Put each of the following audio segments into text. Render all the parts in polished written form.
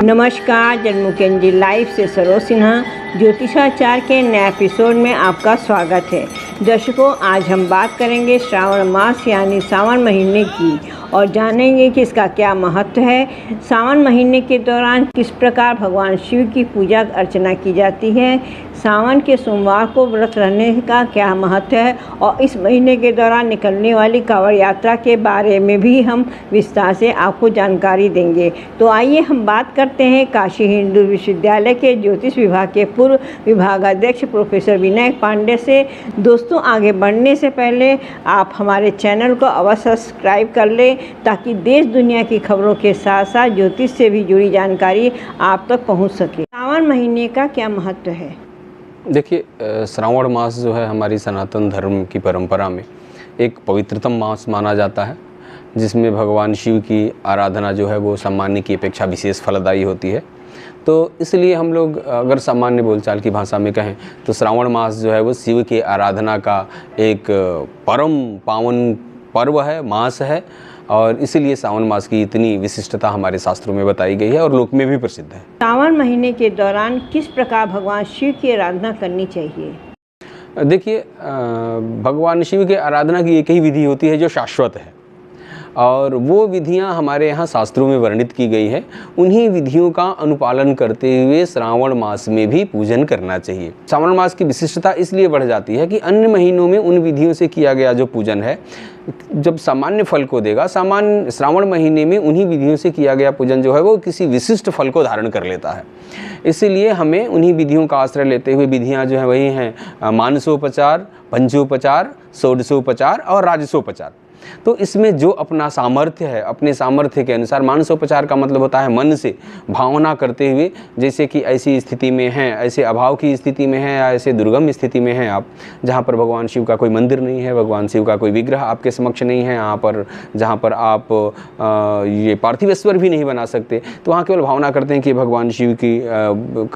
नमस्कार, जन्मुखेंजी लाइव से सरोज सिन्हा ज्योतिषाचार के नए एपिसोड में आपका स्वागत है। दर्शकों, आज हम बात करेंगे श्रावण मास यानी सावन महीने की और जानेंगे कि इसका क्या महत्व है। सावन महीने के दौरान किस प्रकार भगवान शिव की पूजा अर्चना की जाती है, सावन के सोमवार को व्रत रहने का क्या महत्व है और इस महीने के दौरान निकलने वाली कांवड़ यात्रा के बारे में भी हम विस्तार से आपको जानकारी देंगे। तो आइए हम बात करते हैं काशी हिंदू विश्वविद्यालय के ज्योतिष विभाग के पूर्व विभागाध्यक्ष प्रोफेसर विनायक पांडे से। दोस्तों, आगे बढ़ने से पहले आप हमारे चैनल को अवश्य सब्सक्राइब कर लें ताकि देश दुनिया की खबरों के साथ साथ ज्योतिष से भी जुड़ी जानकारी आप तक पहुंच सके। सावन महीने का क्या महत्व है? देखिए, श्रावण मास जो है हमारी सनातन धर्म की परंपरा में एक पवित्रतम मास माना जाता है, जिसमें भगवान शिव की आराधना जो है वो सामान्य की अपेक्षा विशेष फलदायी होती है। तो इसलिए हम लोग अगर सामान्य बोलचाल की भाषा में कहें तो श्रावण मास जो है वो शिव की आराधना का एक परम पावन पर्व है, मास है, और इसीलिए सावन मास की इतनी विशिष्टता हमारे शास्त्रों में बताई गई है और लोक में भी प्रसिद्ध है। सावन महीने के दौरान किस प्रकार भगवान शिव की आराधना करनी चाहिए? देखिए, भगवान शिव की आराधना की एक ही विधि होती है जो शाश्वत है, और वो विधियां हमारे यहाँ शास्त्रों में वर्णित की गई है। उन्हीं विधियों का अनुपालन करते हुए श्रावण मास में भी पूजन करना चाहिए। श्रावण मास की विशिष्टता इसलिए बढ़ जाती है कि अन्य महीनों में उन विधियों से किया गया जो पूजन है जब सामान्य फल को देगा, सामान्य श्रावण महीने में उन्हीं विधियों से किया गया पूजन जो है वो किसी विशिष्ट फल को धारण कर लेता है। इसीलिए हमें उन्हीं विधियों का आश्रय लेते हुए विधियाँ जो है वही हैं मानसोपचार, पंचोपचार, षोडशोपचार और राजसोपचार। तो इसमें जो अपना सामर्थ्य है, अपने सामर्थ्य के अनुसार, मानसोपचार का मतलब होता है मन से भावना करते हुए, जैसे कि ऐसी स्थिति में हैं, ऐसे अभाव की स्थिति में हैं या ऐसे दुर्गम स्थिति में हैं आप, जहाँ पर भगवान शिव का कोई मंदिर नहीं है, भगवान शिव का कोई विग्रह आपके समक्ष नहीं है, यहाँ पर जहाँ पर आप ये पार्थिवेश्वर भी नहीं बना सकते, तो वहाँ केवल भावना करते हैं कि भगवान शिव की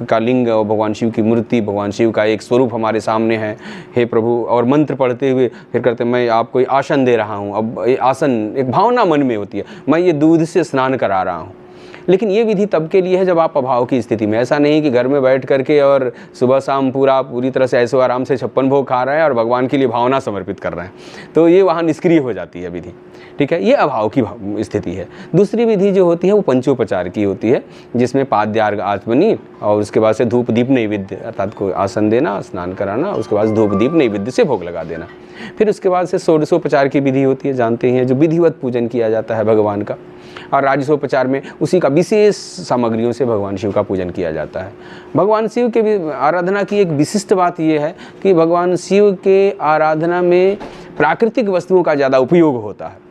का लिंग और भगवान शिव की मूर्ति, भगवान शिव का एक स्वरूप हमारे सामने है, हे प्रभु, और मंत्र पढ़ते हुए फिर करते मैं आपको आसन दे रहा हूँ। अब ये आसन एक भावना मन में होती है, मैं ये दूध से स्नान करा रहा हूँ। लेकिन ये विधि तब के लिए है जब आप अभाव की स्थिति में, ऐसा नहीं कि घर में बैठ करके और सुबह शाम पूरी तरह से ऐसो आराम से 56 भोग खा रहे हैं और भगवान के लिए भावना समर्पित कर रहे हैं, तो ये वहाँ निष्क्रिय हो जाती है विधि। ठीक है, ये अभाव की स्थिति है। दूसरी विधि जो होती है वो पंचोपचार की होती है, जिसमें पाद्यार्घ आचमनी और उसके बाद से धूप दीप नैवेद्य, अर्थात को आसन देना, स्नान कराना, उसके बाद धूप दीप नैवेद्य से भोग लगा देना। फिर उसके बाद से षोडशोपचार की विधि होती है, जानते हैं, जो विधिवत पूजन किया जाता है भगवान का। और राजसोपचार में उसी का विशेष सामग्रियों से भगवान शिव का पूजन किया जाता है। भगवान शिव के आराधना की एक विशिष्ट बात यह है कि भगवान शिव के आराधना में प्राकृतिक वस्तुओं का ज़्यादा उपयोग होता है,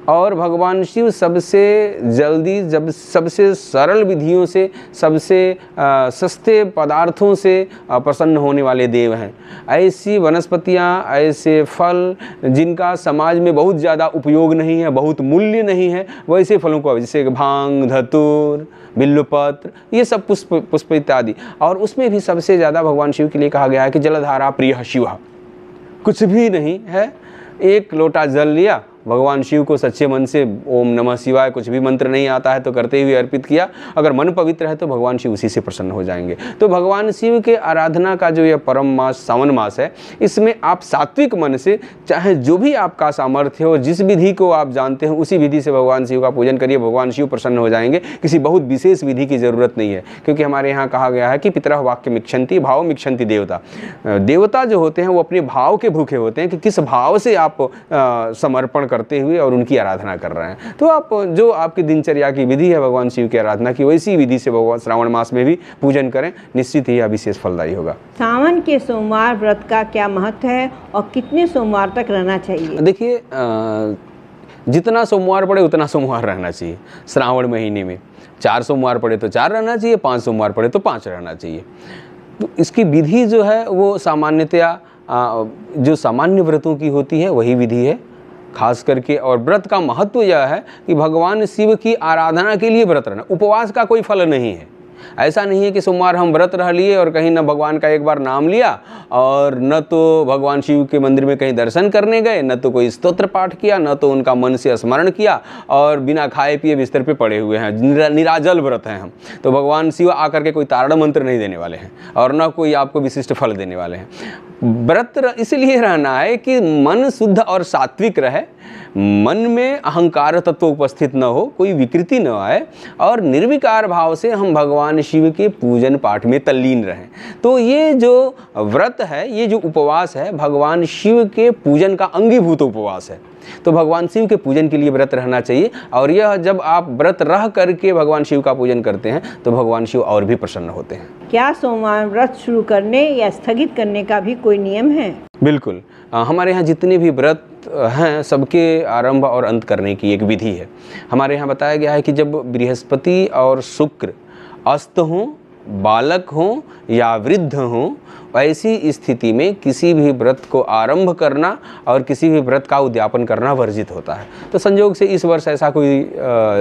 और भगवान शिव सबसे जल्दी, जब सबसे सरल विधियों से, सबसे सस्ते पदार्थों से प्रसन्न होने वाले देव हैं। ऐसी वनस्पतियाँ, ऐसे फल जिनका समाज में बहुत ज़्यादा उपयोग नहीं है, बहुत मूल्य नहीं है, वैसे फलों को, जैसे भांग, धतूर, बिल्वपत्र, ये सब पुष्प इत्यादि। और उसमें भी सबसे ज़्यादा भगवान शिव के लिए कहा गया है कि जलधारा प्रिय शिव। कुछ भी नहीं है, एक लोटा जल लिया, भगवान शिव को सच्चे मन से ओम नमः शिवाय, कुछ भी मंत्र नहीं आता है तो करते हुए अर्पित किया, अगर मन पवित्र है तो भगवान शिव उसी से प्रसन्न हो जाएंगे। तो भगवान शिव के आराधना का जो यह परम मास सावन मास है, इसमें आप सात्विक मन से, चाहे जो भी आपका सामर्थ्य हो, जिस विधि को आप जानते हो उसी विधि से भगवान शिव का पूजन करिए, भगवान शिव प्रसन्न हो जाएंगे। किसी बहुत विशेष विधि की जरूरत नहीं है, क्योंकि हमारे यहाँ कहा गया है कि पितरः वाक्य मिक्षन्ति भाव मिक्षन्ति देवता। देवता जो होते हैं वो अपने भाव के भूखे होते हैं कि किस भाव से आप समर्पण करते हुए और उनकी आराधना कर रहे हैं। तो आप जो आपकी दिनचर्या की विधि है भगवान शिव की आराधना की, वैसी विधि से भगवान श्रावण मास में भी पूजन करें, निश्चित ही यह विशेष फलदायी होगा। सावन के सोमवार व्रत का क्या महत्व है और कितने सोमवार तक रहना चाहिए? देखिए, जितना सोमवार पड़े उतना सोमवार रहना चाहिए। श्रावण महीने में 4 सोमवार पड़े तो 4 रहना चाहिए, 5 सोमवार पड़े तो 5 रहना चाहिए। तो इसकी विधि जो है वो सामान्यतया जो सामान्य व्रतों की होती है वही विधि है खास करके। और व्रत का महत्व यह है कि भगवान शिव की आराधना के लिए व्रत रहना, उपवास का कोई फल नहीं है। ऐसा नहीं है कि सोमवार हम व्रत रह लिए और कहीं न भगवान का एक बार नाम लिया और न तो भगवान शिव के मंदिर में कहीं दर्शन करने गए, न तो कोई स्तोत्र पाठ किया, न तो उनका मन से स्मरण किया और बिना खाए पिए बिस्तर पे पड़े हुए हैं, निराजल व्रत हैं हम। तो भगवान शिव आकर के कोई तारण मंत्र नहीं देने वाले हैं और न कोई आपको विशिष्ट फल देने वाले हैं। व्रत इसलिए रहना है कि मन शुद्ध और सात्विक रहे, मन में अहंकार तत्व उपस्थित न हो, कोई विकृति न आए और निर्विकार भाव से हम भगवान शिव के पूजन पाठ में तल्लीन रहें। तो ये जो व्रत है, ये जो उपवास है, भगवान शिव के पूजन का अंगीभूत उपवास है। तो भगवान शिव के पूजन के लिए व्रत रहना चाहिए और यह जब आप व्रत रह करके भगवान शिव का पूजन करते हैं तो भगवान शिव और भी प्रसन्न होते हैं। क्या सोमवार व्रत शुरू करने या स्थगित करने का भी कोई नियम है? बिल्कुल, हमारे यहाँ जितने भी व्रत हैं सबके आरंभ और अंत करने की एक विधि है। हमारे यहाँ बताया गया है कि जब बृहस्पति और शुक्र अस्त हों, बालक हों या वृद्ध हों, ऐसी स्थिति में किसी भी व्रत को आरंभ करना और किसी भी व्रत का उद्यापन करना वर्जित होता है। तो संयोग से इस वर्ष ऐसा कोई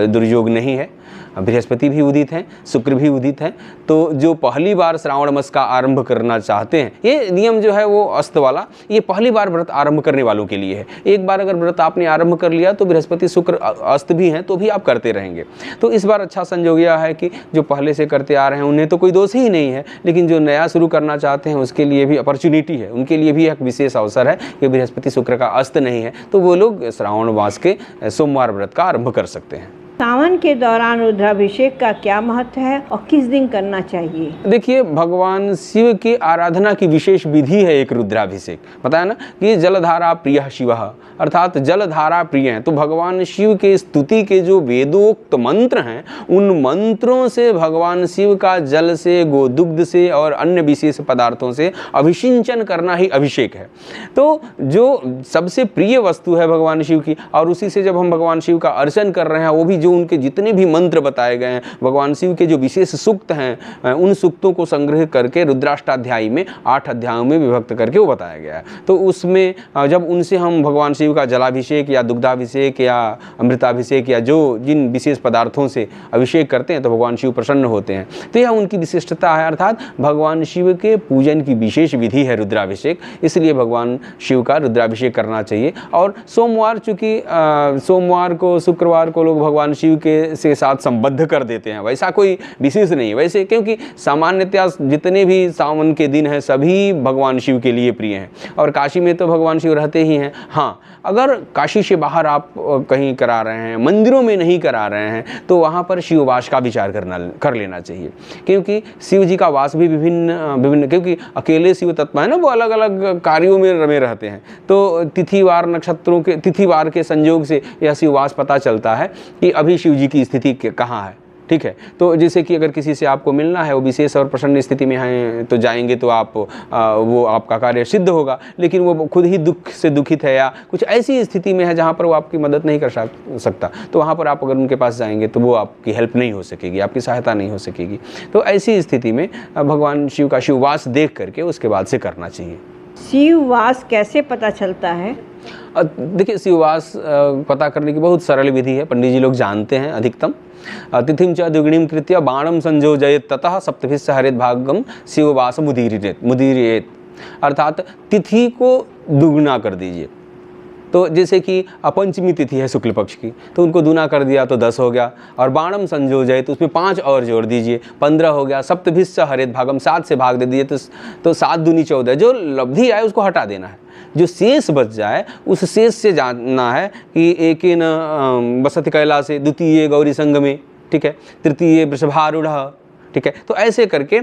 दुर्योग नहीं है। बृहस्पति भी उदित हैं, शुक्र भी उदित हैं। तो जो पहली बार श्रावण मास का आरंभ करना चाहते हैं, ये नियम जो है वो अस्त वाला, ये पहली बार व्रत आरंभ करने वालों के लिए है। एक बार अगर व्रत आपने आरंभ कर लिया तो बृहस्पति शुक्र अस्त भी हैं तो भी आप करते रहेंगे। तो इस बार अच्छा संयोग यह है कि जो पहले से करते आ रहे हैं उन्हें तो कोई दोष ही नहीं है, लेकिन जो नया शुरू करना चाहते हैं उसके लिए भी अपॉर्चुनिटी है, उनके लिए भी एक विशेष अवसर है कि बृहस्पति शुक्र का अस्त नहीं है, तो वो लोग श्रावण मास के सोमवार व्रत का आरंभ कर सकते हैं। सावन के दौरान रुद्राभिषेक का क्या महत्व है और किस दिन करना चाहिए? देखिए, भगवान शिव की आराधना की विशेष विधि है एक रुद्राभिषेक। बताया ना कि जलधारा प्रिय शिवः, अर्थात जलधारा प्रिय हैं। तो भगवान शिव के स्तुति के जो वेदोक्त मंत्र हैं, उन मंत्रों से भगवान शिव का जल से, गोदुग्ध से और अन्य विशेष पदार्थों से अभिषिंचन करना ही अभिषेक है। तो जो सबसे प्रिय वस्तु है भगवान शिव की, और उसी से जब हम भगवान शिव का अर्चन कर रहे हैं, वो भी जो उनके जितने भी मंत्र बताए गए हैं, भगवान शिव के जो विशेष सूक्त हैं, उन सूक्तों को संग्रह करके रुद्राष्टाध्यायी में 8 अध्यायों में विभक्त करके वो बताया गया है। तो उसमें जब उनसे हम भगवान शिव का जलाभिषेक या दुग्धाभिषेक या अमृताभिषेक या जो जिन विशेष पदार्थों से अभिषेक करते हैं तो भगवान शिव प्रसन्न होते हैं। तो यह उनकी विशिष्टता है, अर्थात भगवान शिव के पूजन की विशेष विधि है रुद्राभिषेक, इसलिए भगवान शिव का रुद्राभिषेक करना चाहिए। और सोमवार, चूँकि सोमवार को, शुक्रवार को लोग भगवान शिव के से साथ संबद्ध कर देते हैं, वैसा कोई विशेष नहीं है वैसे, क्योंकि सामान्यतया जितने भी सावन के दिन हैं सभी भगवान शिव के लिए प्रिय हैं और काशी में तो भगवान शिव रहते ही हैं। हाँ, अगर काशी से बाहर आप कहीं करा रहे हैं, मंदिरों में नहीं करा रहे हैं, तो वहाँ पर शिववास का विचार कर लेना चाहिए, क्योंकि शिव जी का वास भी विभिन्न क्योंकि अकेले शिव तत्व है ना, वो अलग अलग कार्यों में रमे रहते हैं। तो तिथिवार नक्षत्रों के तिथिवार के संयोग से यह शिववास पता चलता है कि अभी शिव जी की स्थिति कहाँ है। ठीक है, तो जैसे कि अगर किसी से आपको मिलना है, वो विशेष और प्रसन्न स्थिति में हैं, तो जाएंगे तो आप वो आपका कार्य सिद्ध होगा, लेकिन वो खुद ही दुख से दुखित है या कुछ ऐसी स्थिति में है जहाँ पर वो आपकी मदद नहीं कर सकता, तो वहाँ पर आप अगर उनके पास जाएंगे तो वो आपकी हेल्प नहीं हो सकेगी, आपकी सहायता नहीं हो सकेगी। तो ऐसी स्थिति में भगवान शिव का शिववास देख करके उसके बाद से करना चाहिए। शिववास कैसे पता चलता है? देखिए, शिववास पता करने की बहुत सरल विधि है, पंडित जी लोग जानते हैं अधिकतम। तिथिम च द्विगुणीं कृत्य बाणम संयोजयेत् ततः सप्तभिश्च हरेत् भागम शिववास मुदीरयेत्, अर्थात तिथि को दुगुना कर दीजिए। तो जैसे कि पंचमी तिथि है शुक्ल पक्ष की, तो उनको दूना कर दिया तो 10 हो गया, और बाणम संयोजय तो उसमें 5 और जोड़ दीजिए, 15 हो गया। सप्तभिश्च हरेत् भागम, 7 से भाग दे दिए तो 7 दूनी 14। जो लब्धि आए उसको हटा देना है, जो शेष बच जाए उस शेष से जानना है कि एकेन बसति कैलासे, द्वितीय गौरी संग में, ठीक है, तृतीय वृषभारूढ़, ठीक है। तो ऐसे करके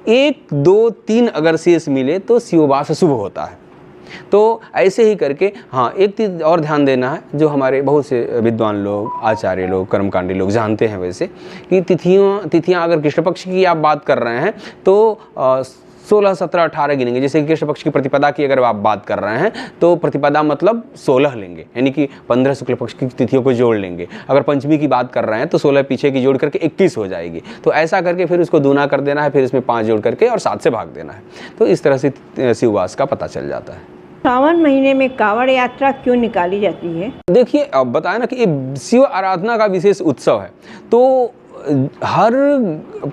1, 2, 3 अगर शेष मिले तो शिववास शुभ होता है। तो ऐसे ही करके, हाँ, एक चीज़ और ध्यान देना है जो हमारे बहुत से विद्वान लोग, आचार्य लोग, कर्मकांडी लोग जानते हैं वैसे, कि तिथियाँ अगर कृष्ण पक्ष की आप बात कर रहे हैं तो 16, 17, 18 गिनेंगे। जैसे कि कृष्ण पक्ष की प्रतिपदा की अगर आप बात कर रहे हैं तो प्रतिपदा मतलब 16 लेंगे, यानी कि 15 शुक्ल पक्ष की तिथियों को जोड़ लेंगे। अगर पंचमी की बात कर रहे हैं तो 16 पीछे की जोड़ करके 21 हो जाएगी। तो ऐसा करके फिर उसको दूना कर देना है, फिर इसमें 5 जोड़ करके और 7 से भाग देना है। तो इस तरह से शिववास का पता चल जाता है। सावन महीने में कांवड़ यात्रा क्यों निकाली जाती है? देखिए, अब बताया ना कि ये शिव आराधना का विशेष उत्सव है, तो हर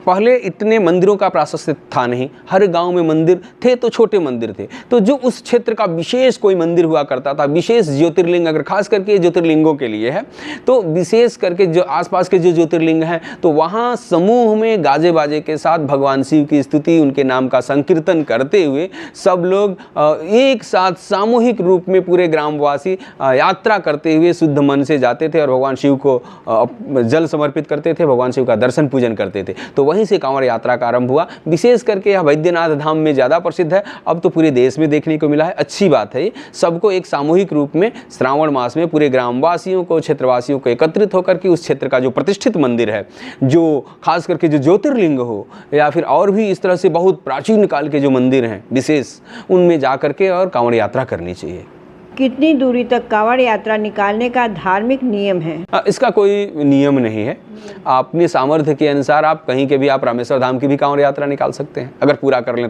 पहले इतने मंदिरों का प्राशस्त्य था नहीं, हर गांव में मंदिर थे तो छोटे मंदिर थे, तो जो उस क्षेत्र का विशेष कोई मंदिर हुआ करता था, विशेष ज्योतिर्लिंग, अगर खास करके ज्योतिर्लिंगों के लिए है तो विशेष करके जो आसपास के जो ज्योतिर्लिंग हैं तो वहाँ समूह में गाजे बाजे के साथ भगवान शिव की स्तुति, उनके नाम का संकीर्तन करते हुए सब लोग एक साथ सामूहिक रूप में पूरे ग्रामवासी यात्रा करते हुए शुद्ध मन से जाते थे और भगवान शिव को जल समर्पित करते थे, भगवान शिव का दर्शन पूजन करते थे। तो वहीं से कांवड़ यात्रा का आरंभ हुआ। विशेष करके यह वैद्यनाथ धाम में ज़्यादा प्रसिद्ध है, अब तो पूरे देश में देखने को मिला है। अच्छी बात है, सबको एक सामूहिक रूप में श्रावण मास में पूरे ग्रामवासियों को, क्षेत्रवासियों को एकत्रित होकर के उस क्षेत्र का जो प्रतिष्ठित मंदिर है, जो खास करके जो ज्योतिर्लिंग हो या फिर और भी इस तरह से बहुत प्राचीन काल के जो मंदिर हैं विशेष, उनमें जा करके और कांवड़ यात्रा करनी चाहिए। कितनी दूरी तक कांवड़ यात्रा निकालने का धार्मिक नियम है? इसका कोई नियम नहीं है, अपने सामर्थ्य के अनुसार आप कहीं के भी, आप रामेश्वर धाम की भी कांवड़ यात्रा निकाल सकते हैं अगर पूरा कर लें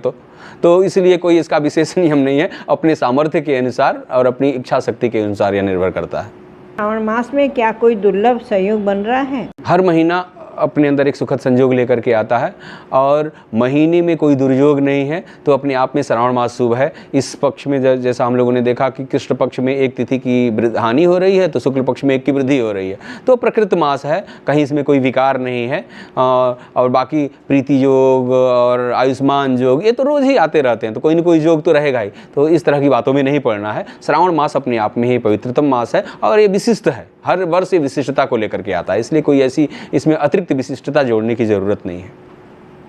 तो इसलिए कोई इसका विशेष नियम नहीं है, अपने सामर्थ्य के अनुसार और अपनी इच्छा शक्ति के अनुसार यह निर्भर करता है। श्रावण मास में क्या कोई दुर्लभ संयोग बन रहा है? हर महीना अपने अंदर एक सुखद संयोग लेकर के आता है और महीने में कोई दुर्योग नहीं है, तो अपने आप में श्रावण मास शुभ है। इस पक्ष में जैसा हम लोगों ने देखा कि कृष्ण पक्ष में एक तिथि की हानि हो रही है तो शुक्ल पक्ष में एक की वृद्धि हो रही है, तो प्रकृत मास है, कहीं इसमें कोई विकार नहीं है। और बाकी प्रीति योग और आयुष्मान योग ये तो रोज़ ही आते रहते हैं, तो कोई ना कोई योग तो रहेगा ही, तो इस तरह की बातों में नहीं पड़ना है। श्रावण मास अपने आप में ही पवित्रतम मास है और ये विशिष्ट है, हर वर्ष ये विशिष्टता को लेकर के आता है, इसलिए कोई ऐसी इसमें अतिरिक्त विशिष्टता जोड़ने की जरूरत नहीं है।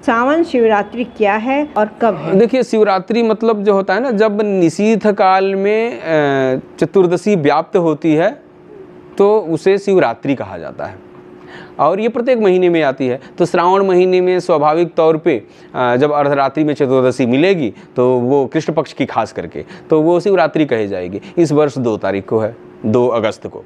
सावन शिवरात्रि क्या है और कब है? देखिए, शिवरात्रि मतलब जो होता है ना, जब निशीथ काल में चतुर्दशी व्याप्त होती है तो उसे शिवरात्रि कहा जाता है और ये प्रत्येक महीने में आती है। तो श्रावण महीने में स्वाभाविक तौर पे जब अर्धरात्रि में चतुर्दशी मिलेगी तो वो कृष्ण पक्ष की खास करके, तो वो शिवरात्रि कही जाएगी। इस वर्ष 2 तारीख को है, 2 अगस्त को।